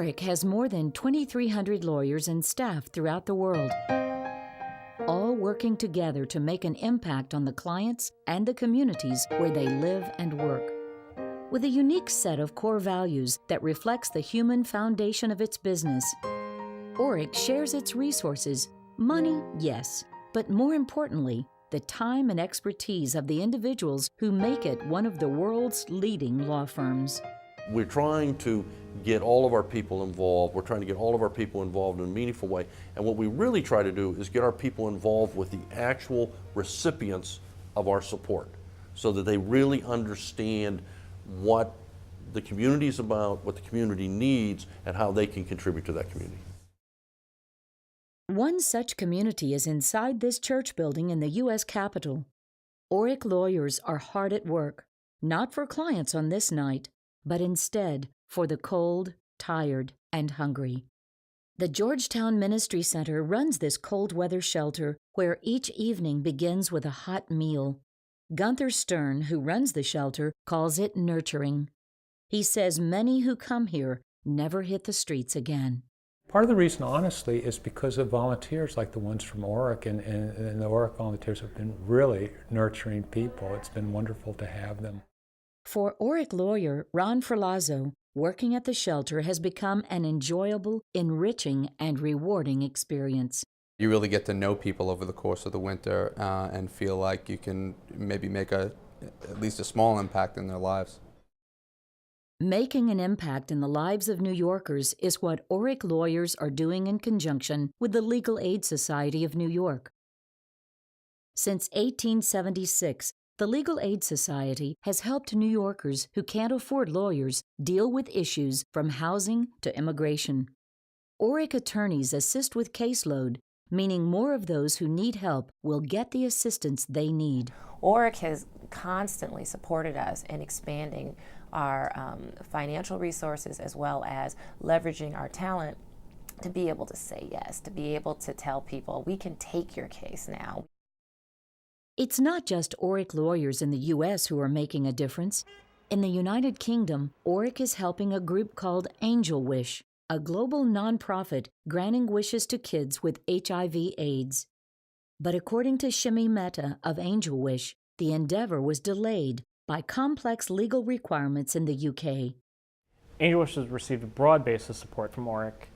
Orrick has more than 2,300 lawyers and staff throughout the world, all working together to make an impact on the clients and the communities where they live and work. With a unique set of core values that reflects the human foundation of its business, Orrick shares its resources, money, yes, but more importantly, the time and expertise of the individuals who make it one of the world's leading law firms. We're trying to get all of our people involved. We're trying to get all of our people involved in a meaningful way. And what we really try to do is get our people involved with the actual recipients of our support so that they really understand what the community is about, what the community needs, and how they can contribute to that community. One such community is inside this church building in the U.S. Capitol. Orrick lawyers are hard at work, not for clients on this night, but instead for the cold, tired, and hungry. The Georgetown Ministry Center runs this cold weather shelter where each evening begins with a hot meal. Gunther Stern, who runs the shelter, calls it nurturing. He says many who come here never hit the streets again. Part of the reason, honestly, is because of volunteers like the ones from Orrick, and the Orrick volunteers have been really nurturing people. It's been wonderful to have them. For Orrick lawyer Ron Ferlazzo, working at the shelter has become an enjoyable, enriching, and rewarding experience. You really get to know people over the course of the winter and feel like you can maybe make at least a small impact in their lives. Making an impact in the lives of New Yorkers is what Orrick lawyers are doing in conjunction with the Legal Aid Society of New York. Since 1876, the Legal Aid Society has helped New Yorkers who can't afford lawyers deal with issues from housing to immigration. Orrick attorneys assist with caseload, meaning more of those who need help will get the assistance they need. Orrick has constantly supported us in expanding our financial resources as well as leveraging our talent to be able to say yes, to be able to tell people, we can take your case now. It's not just Orrick lawyers in the U.S. who are making a difference. In the United Kingdom, Orrick is helping a group called Angel Wish, a global nonprofit granting wishes to kids with HIV/AIDS. But according to Shimi Mehta of Angel Wish, the endeavor was delayed by complex legal requirements in the UK. Angel Wish has received a broad base of support from Orrick.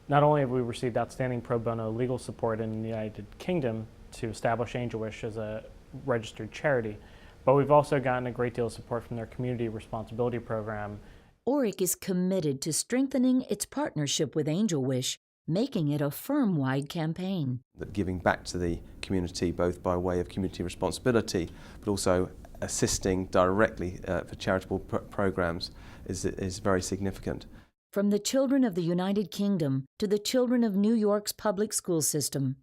Not only have we received outstanding pro bono legal support in the United Kingdom to establish Angel Wish as a registered charity, but we've also gotten a great deal of support from their community responsibility program. Orrick is committed to strengthening its partnership with Angel Wish, making it a firm-wide campaign. That giving back to the community, both by way of community responsibility, but also assisting directly for charitable programs is very significant. From the children of the United Kingdom to the children of New York's public school system,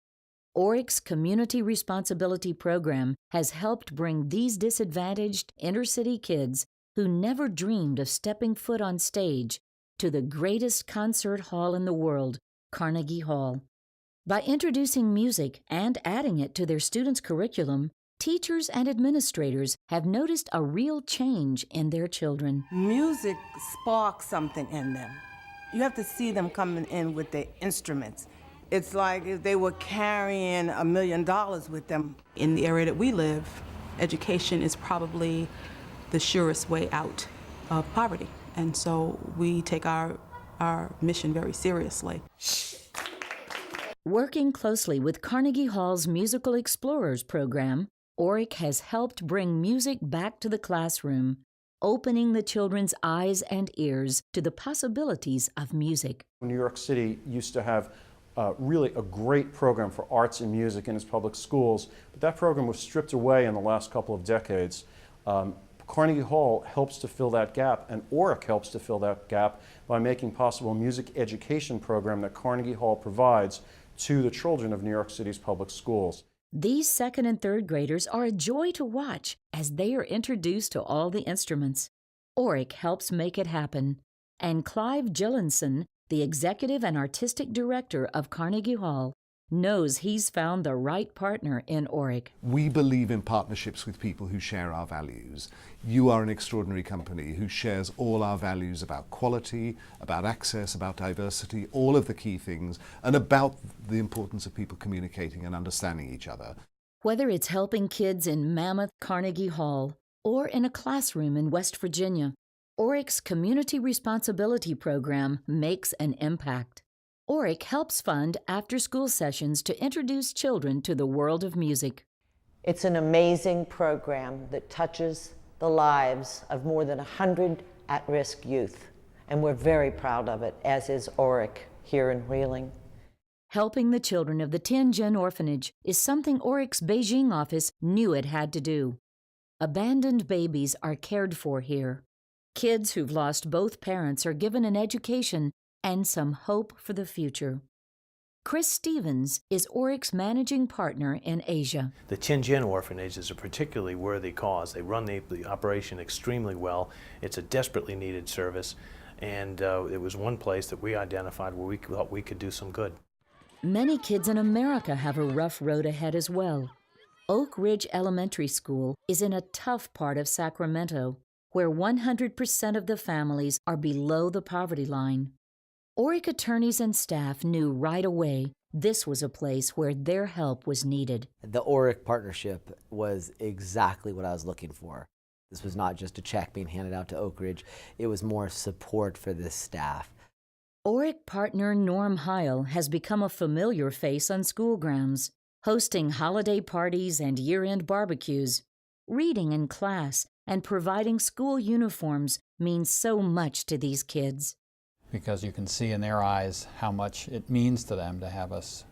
Orrick's Community Responsibility Program has helped bring these disadvantaged inner-city kids who never dreamed of stepping foot on stage to the greatest concert hall in the world, Carnegie Hall. By introducing music and adding it to their students' curriculum, teachers and administrators have noticed a real change in their children. Music sparks something in them. You have to see them coming in with their instruments. It's like if they were carrying $1 million with them. In the area that we live, education is probably the surest way out of poverty. And so we take our mission very seriously. Working closely with Carnegie Hall's Musical Explorers program, Orrick has helped bring music back to the classroom, opening the children's eyes and ears to the possibilities of music. New York City used to have really a great program for arts and music in its public schools, but that program was stripped away in the last couple of decades. Carnegie Hall helps to fill that gap, and Orrick helps to fill that gap by making possible a music education program that Carnegie Hall provides to the children of New York City's public schools. These second and third graders are a joy to watch as they are introduced to all the instruments. Orrick helps make it happen, and Clive Gillinson, the executive and artistic director of Carnegie Hall, knows he's found the right partner in Orrick. We believe in partnerships with people who share our values. You are an extraordinary company who shares all our values about quality, about access, about diversity, all of the key things, and about the importance of people communicating and understanding each other. Whether it's helping kids in Mammoth Carnegie Hall or in a classroom in West Virginia, Orrick's Community Responsibility Program makes an impact. Orrick helps fund after-school sessions to introduce children to the world of music. It's an amazing program that touches the lives of more than 100 at-risk youth, and we're very proud of it, as is Orrick here in Wheeling. Helping the children of the Tianjin orphanage is something Orrick's Beijing office knew it had to do. Abandoned babies are cared for here. Kids who've lost both parents are given an education and some hope for the future. Chris Stevens is Orrick's managing partner in Asia. The Tianjin orphanage is a particularly worthy cause. They run the operation extremely well. It's a desperately needed service, and it was one place that we identified where we thought we could do some good. Many kids in America have a rough road ahead as well. Oak Ridge Elementary School is in a tough part of Sacramento, where 100% of the families are below the poverty line. Orrick attorneys and staff knew right away this was a place where their help was needed. The Orrick partnership was exactly what I was looking for. This was not just a check being handed out to Oak Ridge, it was more support for this staff. Orrick partner Norm Heil has become a familiar face on school grounds, hosting holiday parties and year-end barbecues. Reading in class and providing school uniforms means so much to these kids. Because you can see in their eyes how much it means to them to have us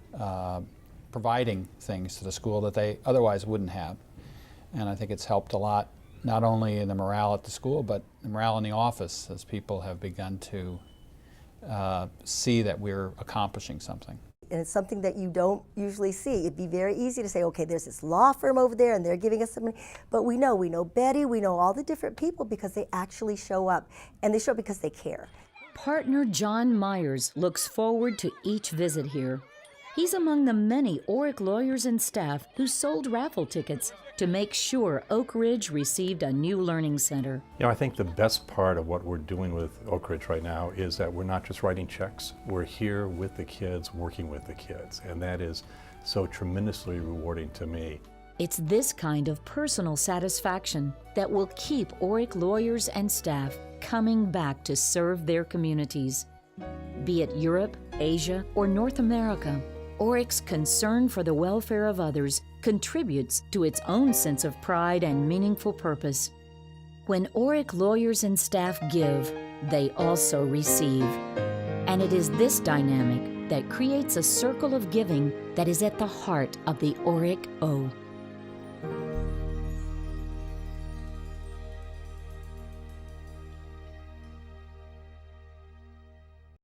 providing things to the school that they otherwise wouldn't have. And I think it's helped a lot, not only in the morale at the school, but the morale in the office, as people have begun to see that we're accomplishing something. And it's something that you don't usually see. It'd be very easy to say, okay, there's this law firm over there and they're giving us some money. But we know Betty, we know all the different people because they actually show up. And they show up because they care. Partner John Myers looks forward to each visit here. He's among the many Orrick lawyers and staff who sold raffle tickets to make sure Oak Ridge received a new learning center. You know, I think the best part of what we're doing with Oak Ridge right now is that we're not just writing checks. We're here with the kids, working with the kids, and that is so tremendously rewarding to me. It's this kind of personal satisfaction that will keep Orrick lawyers and staff coming back to serve their communities. Be it Europe, Asia, or North America, Orrick's concern for the welfare of others contributes to its own sense of pride and meaningful purpose. When Orrick lawyers and staff give, they also receive. And it is this dynamic that creates a circle of giving that is at the heart of the Orrick O.